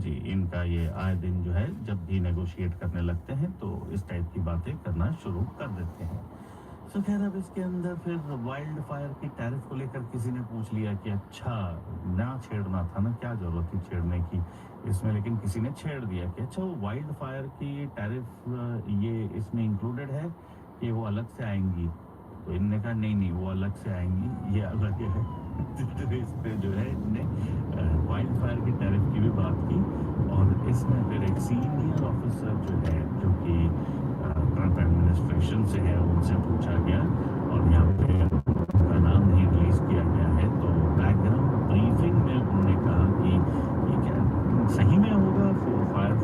जी, इनका ये आए दिन जो है जब भी नेगोशिएट करने लगते हैं तो इस टाइप की बातें करना शुरू कर देते हैं। सो खैर अब इसके अंदर फिर वाइल्ड फायर की टैरिफ को लेकर किसी ने पूछ लिया कि अच्छा ना छेड़ना था ना, क्या जरूरत थी छेड़ने की इसमें, लेकिन किसी ने छेड़ दिया कि अच्छा वो वाइल्ड फायर की टैरिफ ये इसमें इंक्लूडेड है कि वो अलग से आएंगी। तो इनने कहा नहीं नहीं वो अलग से आएंगी, ये अलग है। तो इस पे जो है इनने वाइल्ड फायर की टैरिफ की भी बात की और इसमें फिर एक सीनियर ऑफिसर जो है जो कि ट्रंप एडमिनिस्ट्रेशन से है उनसे पूछा गया और यहाँ पे उनका नाम नहीं रिलीज किया गया है। तो बैकग्राउंड ब्रीफिंग में उन्होंने कहा कि ये क्या सही में होगा फायर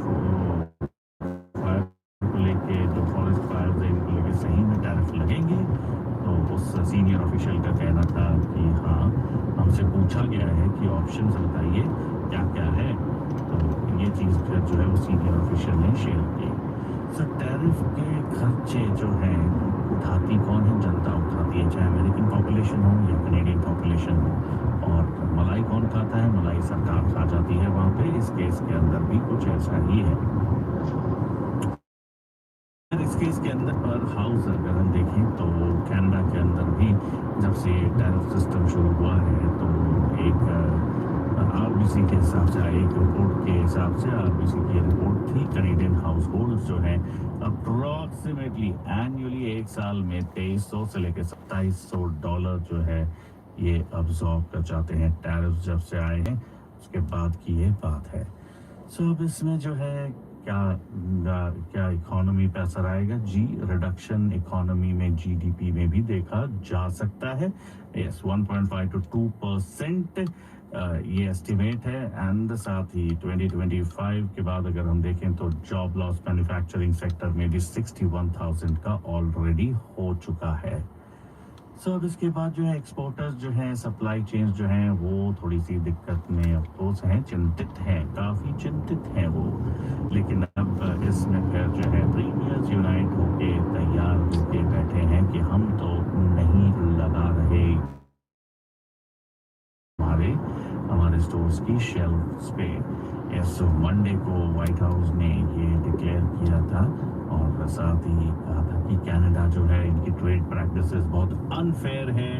फायर को लेके, जो फॉरेस्ट फायर है इनको लेके सही में टैरिफ लगेंगे। तो उस सीनियर ऑफिशियल का कहना था कि हाँ हमसे पूछा गया है कि ऑप्शंस बताइए क्या क्या है। तो ये चीज़ फिर जो है वो सीनियर ऑफिशियल ने शेयर की। सो टैरिफ के खर्चे जो हैं उठाती कौन है? जनता उठाती है, चाहे अमेरिकन पॉपुलेशन हो या कनेडियन पॉपुलेशन हो। और मलाई कौन खाता है? मलाई सरकार खा जाती है वहाँ पे। इस केस के अंदर भी कुछ ऐसा ही है। इस केस के अंदर पर हाउस अगर हम देखें तो कनाडा के अंदर भी जब से टैरिफ सिस्टम शुरू हुआ है तो एक आरबीसी के हिसाब से, एक रिपोर्ट के हिसाब से आरबीसी की रिपोर्ट थी, कनेडियन हाउस होल्ड जो है अप्रोक्सीमेटली एनुअली एक साल में 2300 से लेकर $2700 जो है ये अब्जॉर्ब कर जाते हैं टैरिफ जब से आए हैं उसके बाद की ये बात है। सो अब इसमें जो है क्या इकोनॉमी पे असर आएगा? जी, रिडक्शन इकोनॉमी में जीडीपी में भी देखा जा सकता है। यस, 1.5 to 2% ये एस्टिमेट है। एंड साथ ही 2025 के बाद अगर हम देखें तो जॉब लॉस मैन्युफैक्चरिंग सेक्टर में भी 61,000 का ऑलरेडी हो चुका है। सो अब इसके बाद जो है एक्सपोर्टर्स जो हैं, सप्लाई चेन्स जो हैं वो थोड़ी सी दिक्कत में अफसोस हैं, चिंतित हैं, काफ़ी चिंतित हैं वो। लेकिन अब इसमें फिर जो है प्रीमियर्स यूनाइट होके तैयार होके बैठे हैं कि हम तो नहीं लगा रहे हमारे स्टोर्स की शेल्फ्स पे। यस, मंडे को व्हाइट हाउस ने ये डिक्लेयर किया था और साथ ही कहा था कि कनाडा जो है इनकी ट्रेड प्रैक्टिसेस बहुत अनफेयर है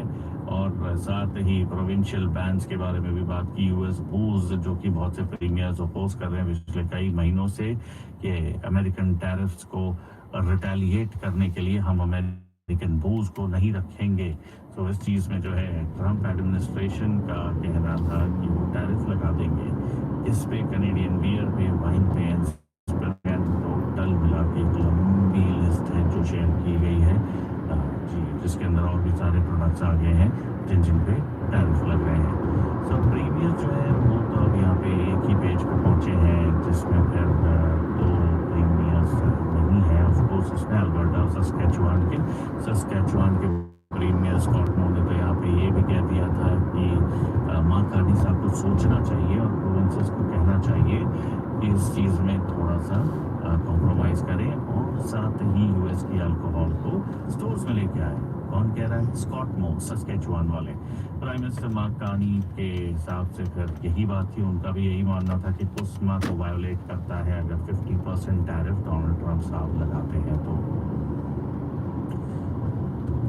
और साथ ही प्रोविंशियल बैंस के बारे में भी बात की। यूएस बूज जो कि बहुत से प्रीमियर्स अपोज कर रहे हैं पिछले कई महीनों से कि अमेरिकन टैरिफ्स को रिटेलिएट करने के लिए हम अमेरिकन बूज को नहीं रखेंगे। तो इस चीज़ में जो है ट्रंप एडमिनिस्ट्रेशन का कहना था कि वो टैरिफ लगा देंगे इस पे, कनेडियन बियर पे, वाइन पे, टोटल मिला के एक लंबी लिस्ट है जो शेयर की गई है जी, जिसके अंदर और भी सारे प्रोडक्ट्स आ गए हैं जिन पे टैरिफ लग रहे हैं। सो प्रीमियर जो है वो तो अब यहाँ पे एक ही पेज पे पहुंचे हैं जिसमें फिर दो प्रीमियर्स नहीं है ऑफकोर्स उसमें अल्बर्टा और सस्कैचुआन के प्रीमियर्स कॉटमो ने तो यहाँ पे ये भी कह दिया था कि मार्कानी साहब को सोचना चाहिए और प्रोविंसेस को कहना चाहिए कि इस चीज़ में थोड़ा सा कॉम्प्रोमाइज़ करें और साथ ही यूएस की अल्कोहल को स्टोर्स में लेके आए। कौन कह रहा है? स्कॉटमो, सस्कैचुआन वाले। प्राइम मिनिस्टर मार्कानी के हिसाब से फिर यही बात थी, उनका भी यही मानना था कि पुस्मा को वायोलेट करता है अगर 50% टैरिफ डोनाल्ड ट्रंप साहब लगाते हैं तो।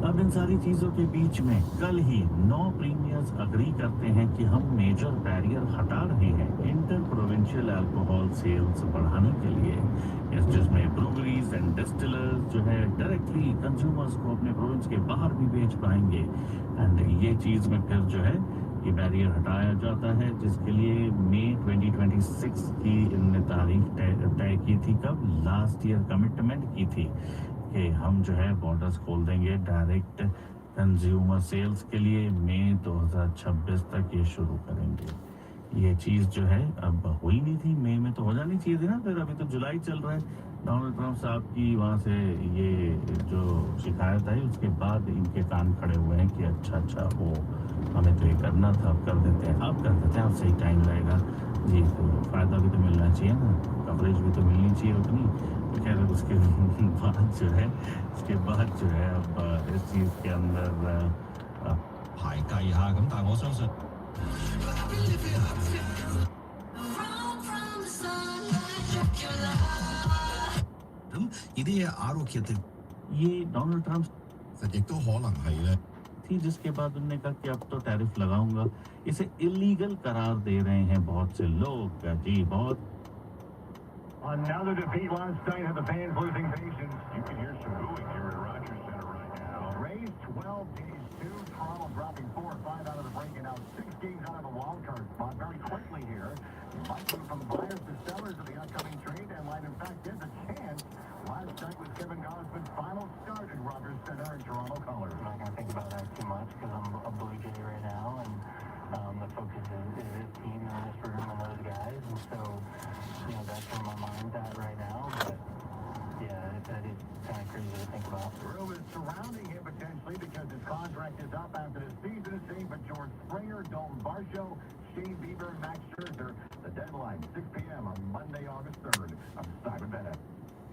अब इन सारी चीजों के बीच में कल ही 9 प्रीमियर्स अग्री करते हैं कि हम मेजर बैरियर हटा रहे हैं इंटर प्रोविंशियल अल्कोहल सेल्स बढ़ाने के लिए, जिसमें ब्रूवरीज एंड डिस्टिलर्स जो है डायरेक्टली कंज्यूमर्स को अपने प्रोविंस के बाहर भी बेच पाएंगे। एंड ये चीज में फिर जो है ये बैरियर हटाया जाता है जिसके लिए मई 2026 की इनने तारीख तय की थी। कब? लास्ट ईयर कमिटमेंट की थी कि हम जो है बॉर्डर्स खोल देंगे डायरेक्ट कंज्यूमर सेल्स के लिए, मई 2026 तक ये शुरू करेंगे। ये चीज़ जो है अब हुई नहीं थी, मई में तो हो जानी चाहिए थी ना, फिर अभी तो जुलाई चल रहा है। डोनाल्ड ट्रंप साहब की वहाँ से ये जो शिकायत आई उसके बाद इनके कान खड़े हुए हैं कि अच्छा वो हमें तो ये करना था, अब कर देते हैं, अब सही टाइम रहेगा जी। तो फ़ायदा भी तो मिलना चाहिए ना, कवरेज भी तो मिलनी चाहिए उतनी। तो खैर उसके बाद जो है अब इस चीज़ के अंदर 排計下咁，但係我相信。ideea arvokietil ये डोनाल्ड ट्रंप 實亦都可能係咧 थी, जिसके बाद उन्होंने कहा कि अब तो टैरिफ लगाऊंगा। इसे इलीगल करार दे रहे हैं बहुत से लोग। जी बहुत Another defeat last night had the fans losing patience. You can hear some booing here at Rogers Center right now. Rays 12, Jays 2. Toronto dropping 4 or 5 out of the break and now 6 games out of the wild card spot very quickly here. Might move from buyers to sellers of the upcoming trade deadline. In fact, there's a chance. Last night was Kevin Gausman's final start at Rogers Center in Toronto colors. I'm not going to think about that too much because I'm a Blue Jay right now, and the focus is this team and this room and those guys, and so, that's where my mind's at right now, but, yeah, that is kind of crazy to think about. Rumors surrounding him potentially because his contract is up after the season is same, but George Springer, Dalton Varsho, Shane Bieber, and Max Scherzer. The deadline, 6 p.m. on Monday, August 3rd. I'm Simon Bennett.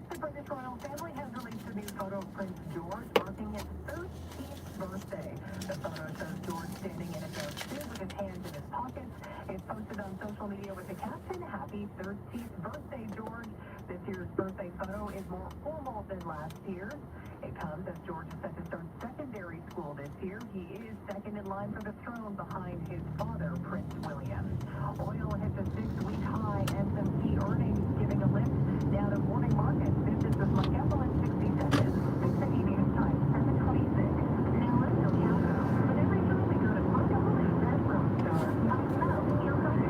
The British royal family has released a new photo of Prince George marking his 13th birthday. The photo shows George standing in a dress suit with his hands in his pockets. It's posted on social media with the caption, "Happy 13th birthday, George." This year's birthday photo is more formal than last year's. It comes as George is set to start secondary school this year. He is second in line for the throne behind his father, Prince William. Oil hits a 6-week high and some key earnings giving a lift down to morning markets. This is with Mike Ethel in 60 seconds. 680 News Time, 726. Now let's go count. But every time we go to Mike Ethel and Red Room Star, your host,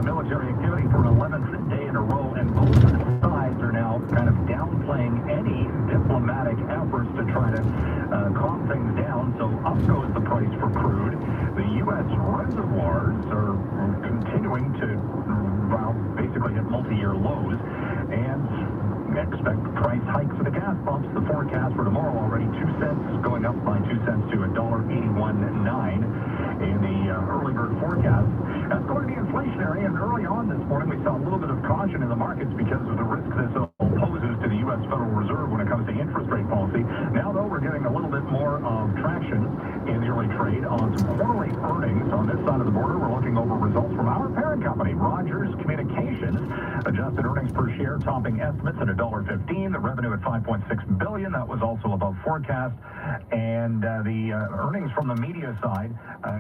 military activity for an 11th day in a row, and both sides are now kind of downplaying any diplomatic efforts to try to calm things down. So up goes the price for crude. The U.S. reservoirs are continuing to, basically hit multi-year lows, and expect price hikes for the gas pumps. The forecast for tomorrow already 2 cents, going up by 2 cents to $1.81.9 in the early bird forecast. That's going to be inflationary, and early on this morning we saw a little bit of caution in the markets because of the risk this poses to the U.S. Federal Reserve when it comes to interest rate policy. Now, though, we're getting a little bit more of traction in the early trade on some quarterly earnings. On this side of the border, we're looking over results from our parent company, Rogers Communications. Adjusted earnings per share topping estimates at $1.15. The revenue at $5.6 billion. That was also above forecast. And the earnings from the media side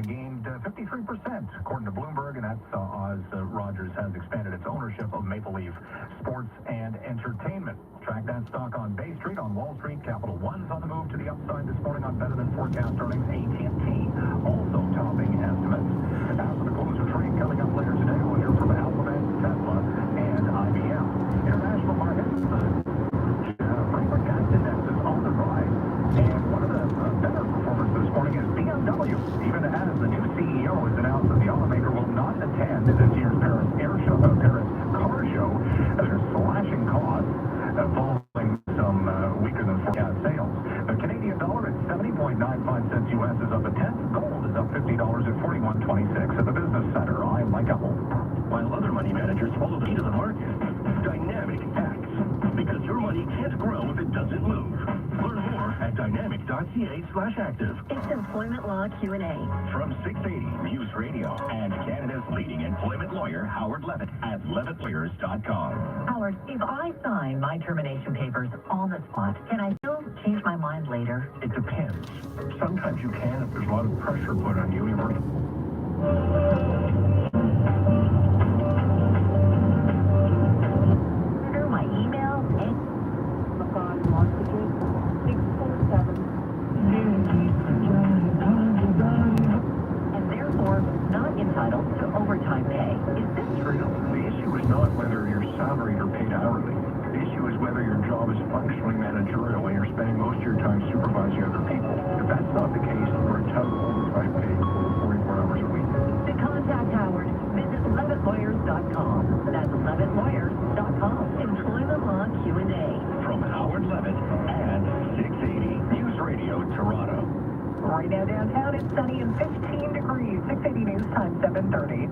gained 53%, according to Bloomberg, and that's as Rogers has expanded its ownership of Maple Leaf Sports and Entertainment. Track that stock on Bay Street, on Wall Street. Capital One's on the move to the upside this morning on better than forecast earnings. AT&T also topping estimates. After the close of trade coming up later today, we'll hear from Alphabet, Tesla, and IBM. International markets, Frankfurt gas index is on the rise, and one of the better performers this morning is BMW, even as the new CEO has announced that the automaker will not attend this year's Paris car show. They're slashing costs following some weaker than forecast sales. The Canadian dollar at 70.95 cents U.S. is up a tenth. Gold is up $50 at 41.26 at the Business Center. I'm Mike Ethel. While other money managers follow the lead of the market, Dynamic acts because your money can't grow if it doesn't move. Learn more at dynamic.ca/active. It's Employment Law Q&A. From 680 News Radio and Canada's leading employment lawyer, Howard Levitt, at levittlawyers.com. Howard, if I sign my termination papers on the spot, can I still change my mind later? It depends. Sometimes you can if there's a lot of pressure put on you. My email and massage messages 647 and therefore not entitled to overtime pay. Is this true? The issue is not whether you're salaried or paid hourly. The issue is whether your job is functionally managerial and you're spending most of your time supervising other people. If that's not the case, you're entitled to overtime pay for 44 hours a week. To contact Howard, visit levittlawyers.com. That's levittlawyers.com. Employment Law Q&A. From Howard Levitt and 680 News Radio, Toronto. Right now downtown, it's sunny and 15 degrees. 680 News Time, 7:30.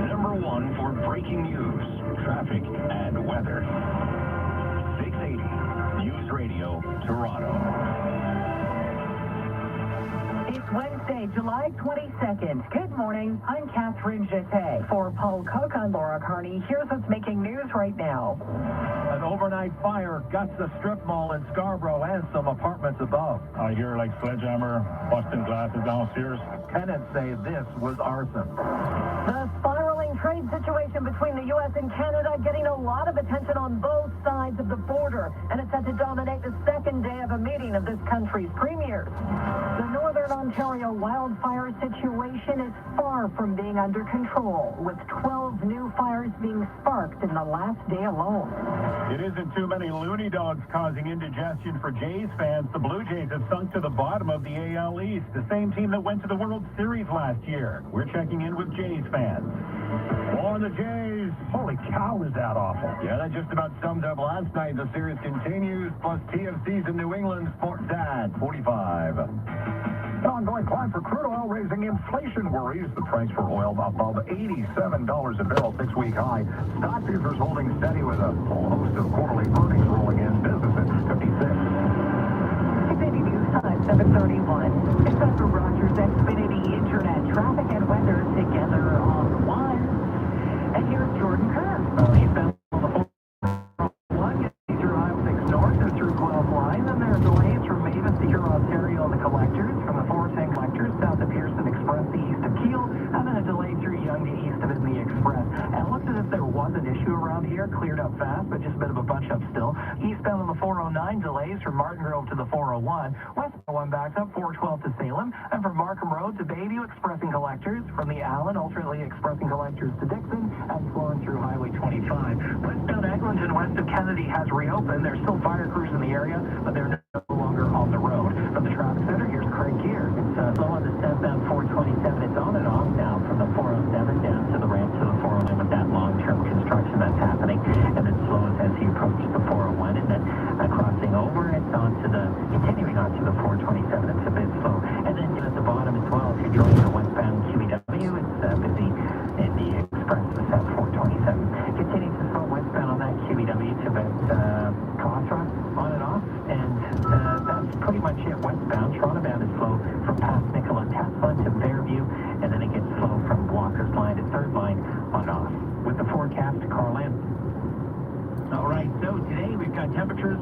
Number one for breaking news, traffic, and weather. 680 News Radio, Toronto. It's Wednesday, July 22nd. Good morning. I'm Catherine Jeté. For Paul Cook, I'm Laura Carney. Here's what's making news right now. An overnight fire guts the strip mall in Scarborough and some apartments above. I hear like sledgehammer, busting glasses downstairs. Tenants say this was arson. The spiraling trade situation between the U.S. and Canada getting a lot of attention on both sides of the border, and it's set to dominate the second day of a meeting of this country's premiers. The Northern Ontario wildfire situation is far from being under control, with 12 new fires being sparked in the last day alone. It isn't too many loony dogs causing indigestion for Jays fans. The Blue Jays have sunk to the bottom of the AL East, the same team that went to the World Series last year. We're checking in with Jays fans. On the Jays. Holy cow, is that awful. Yeah, that just about sums up last night. The series continues, plus TFC's in New England. Sports at 45. The ongoing climb for crude oil raising inflation worries. The price for oil above $87 a barrel, 6-week high. Stock futures holding steady with a whole host of quarterly earnings rolling in. Business at 56. 680 News Time, 7:31. Inspector Rogers Xfinity Internet traffic and weather together on one. And here's Jordan Kerr. Eastbound on the 401, through Highway 6 North and through Guelph Line. And there are delays from Mavis to here, Ontario on the collectors, from the 410 collectors south of Pearson Express to east of Keele, and then a delay through Yonge to east of it in the Express. And it looks as if there was an issue around here, cleared up fast, but just a bit of a bunch up still. Eastbound on the 409, delays from Martin Grove to the 401. Westbound one backs up 412 to Salem, and from Markham Road to Bayview, expressing collectors. From the Allen, alternately expressing collectors to Dixon, and flowing through Highway 25. Westbound Eglinton west of Kennedy has reopened. There's still fire crews in the area, but they're no longer on the road. From the traffic center, here's Craig Gear. It's slow on the southbound 427. It's on and off now from the 407 down to the ramp to the 409 with that long-term construction that's happening. And it slows as you approach the 401, and then crossing over, it's continuing on to the 427. It's a bit slow. And then at the bottom as well, if you're joining the westbound QEW, it's busy in the express with that 427. Continuing to slow westbound on that QEW to about Cawthra, on and off. And that's pretty much it westbound. Toronto bound is slow from past Nikola Tesla to Fairview, and then it gets slow from Walker's Line to Third Line on and off. With the forecast, Carl Lamb. All right, so today we've got temperatures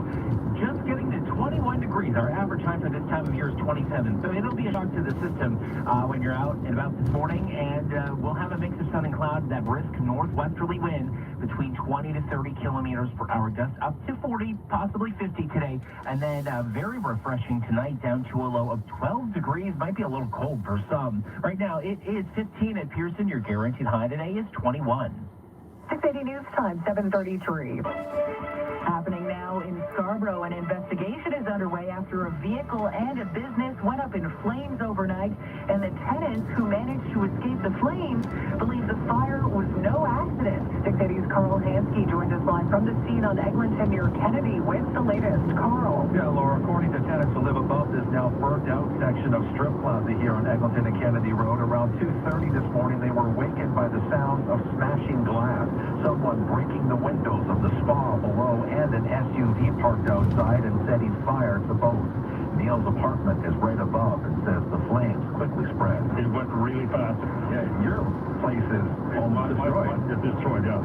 just getting to 21 degrees. Our average time for this time of year is 27. So it'll be a shock to the system when you're out and about this morning. And we'll have a mix of sun and clouds, that brisk northwesterly wind between 20 to 30 kilometers per hour, gusts up to 40, possibly 50 today. And then very refreshing tonight, down to a low of 12 degrees. Might be a little cold for some. Right now, it is 15 at Pearson. Your guaranteed high today is 21. 680 News Time, 7:33. Happening now in Scarborough, an investigation is underway after a vehicle and a business went up in flames overnight, and the tenants who managed to escape the flames believe the fire was no accident. 680's Carl Hansky joins us live from the scene on Eglinton near Kennedy with the latest. Carl. Yeah, Laura, according to tenants who live above this now burnt-out section of Strip Plaza here on Eglinton and Kennedy Road, around 2:30 this morning, they were awakened by the sounds of smashing glass, someone breaking the windows of the spa below and an SUV parked outside and said he'd fired the both. Neil's apartment is right above and says the flames quickly spread. It went really fast. Yeah, your place is almost destroyed. It's destroyed, yeah.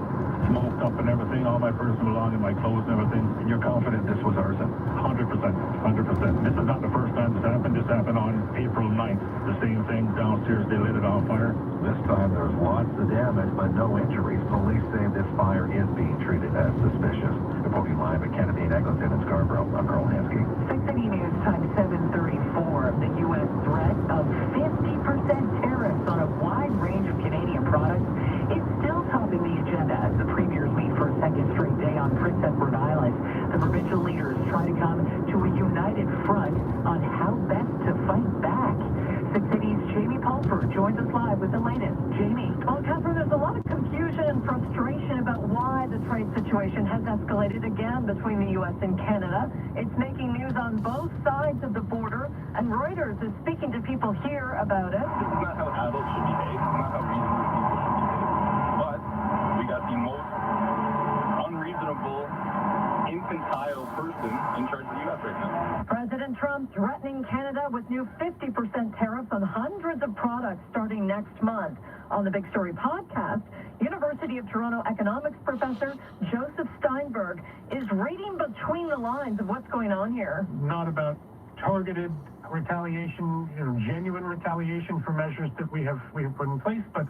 Smoked up and everything, all my personal belongings, my clothes and everything. You're confident this was arson? 100%. 100%. This is not the first time this happened. This happened on April 9th. The same thing downstairs, they lit it on fire. This time there's lots of damage, but no injuries. Police say this fire is being treated as suspicious. Reporting live at Kennedy and Eglinton in Scarborough, I'm Carl Hansky. 680 News Time 7:34. The U.S. threat of 50% tariffs on a wide range of Canadian products is still topping the agenda as the premiers meet for a second straight day on Prince Edward Island. The provincial leaders try to come to a united front on how best to fight back. 6 Cities' Jamie Pulfer joins us live with the latest. Jamie. Well, Catherine, there's a lot of confusion and frustration about why the trade situation has escalated again between the U.S. and Canada. It's making news on both sides of the border, and Reuters is speaking to people here about it. This is not how adults should behave. It's not how reasonable people should behave. But we got the most unreasonable, infantile person in charge of the U.S. right now. President Trump threatening Canada with new 50% tariffs on hundreds of products starting next month. On the Big Story podcast, University of Toronto economics professor Joseph Steinberg is reading between the lines of what's going on here. Not about targeted retaliation, genuine retaliation for measures that we have put in place, but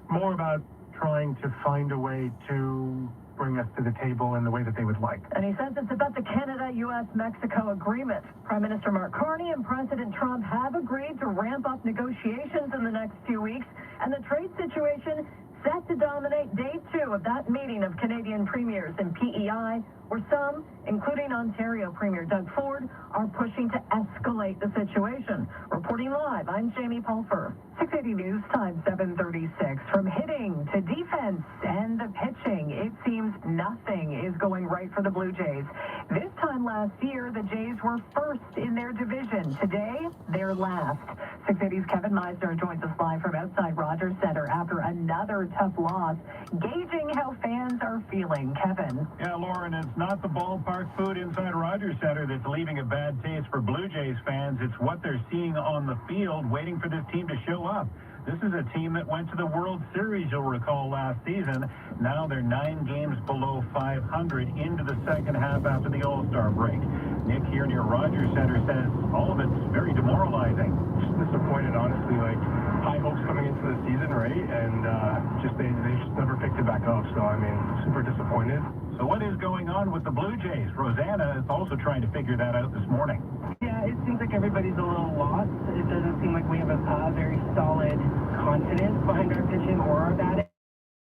more about trying to find a way to bring us to the table in the way that they would like. And he says it's about the Canada-U.S.-Mexico agreement. Prime Minister Mark Carney and President Trump have agreed to ramp up negotiations in the next few weeks, and the trade situation set to dominate day 2 of that meeting of Canadian premiers in PEI, where some, including Ontario Premier Doug Ford, are pushing to escalate the situation. Reporting live, I'm Jamie Pulfer. 680 News Time 7:36. From hitting to defense and the pitching, it seems nothing is going right for the Blue Jays. This time last year, the Jays were first in their division. Today, they're last. 680's Kevin Meisner joins us live from outside Rogers Center after another tough loss, gauging how fans are feeling. Kevin. Yeah, Lauren, it's not the ballpark food inside Rogers Center that's leaving a bad taste for Blue Jays fans. It's what they're seeing on the field, waiting for this team to show up. This is a team that went to the World Series, you'll recall, last season. Now they're 9 games below 500 into the second half after the All-Star break. Nick here near Rogers Center says all of it's very demoralizing. Just disappointed, honestly. Like, high hopes coming into the season, right? And they just never picked it back up. So, I mean, super disappointed. So what is going on with the Blue Jays? Rosanna is also trying to figure that out this morning. Yeah, it seems like everybody's a little lost. It doesn't seem like we have a very solid confidence behind our pitching or our batting.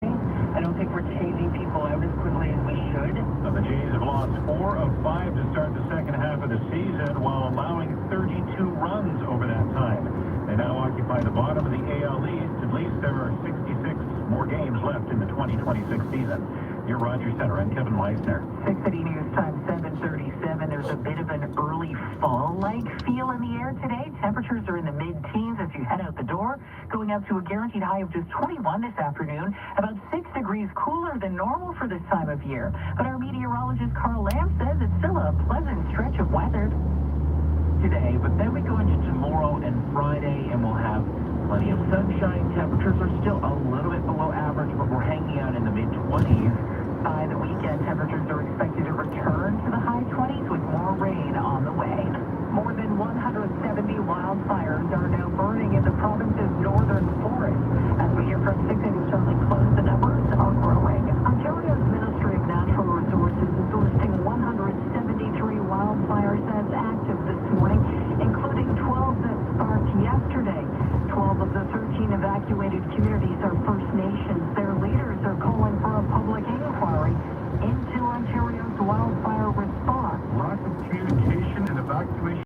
I don't think we're changing people out as quickly as we should. So the Jays have lost 4 of 5 to start the second half of the season while allowing 32 runs over that time. They now occupy the bottom of the AL East. At least there are 66 more games left in the 2026 season. Near Rogers Center, I'm Kevin Meisner. 680 News Time 7:37. There's a bit of an early fall-like feel in the air today. Temperatures are in the mid-teens as you head out the door, going up to a guaranteed high of just 21 this afternoon, about 6 degrees cooler than normal for this time of year. But our meteorologist Carl Lamb says it's still a pleasant stretch of weather today. But then we go into tomorrow and Friday, and we'll have plenty of sunshine. Temperatures are still a little bit below average, but we're hanging out in the mid-20s.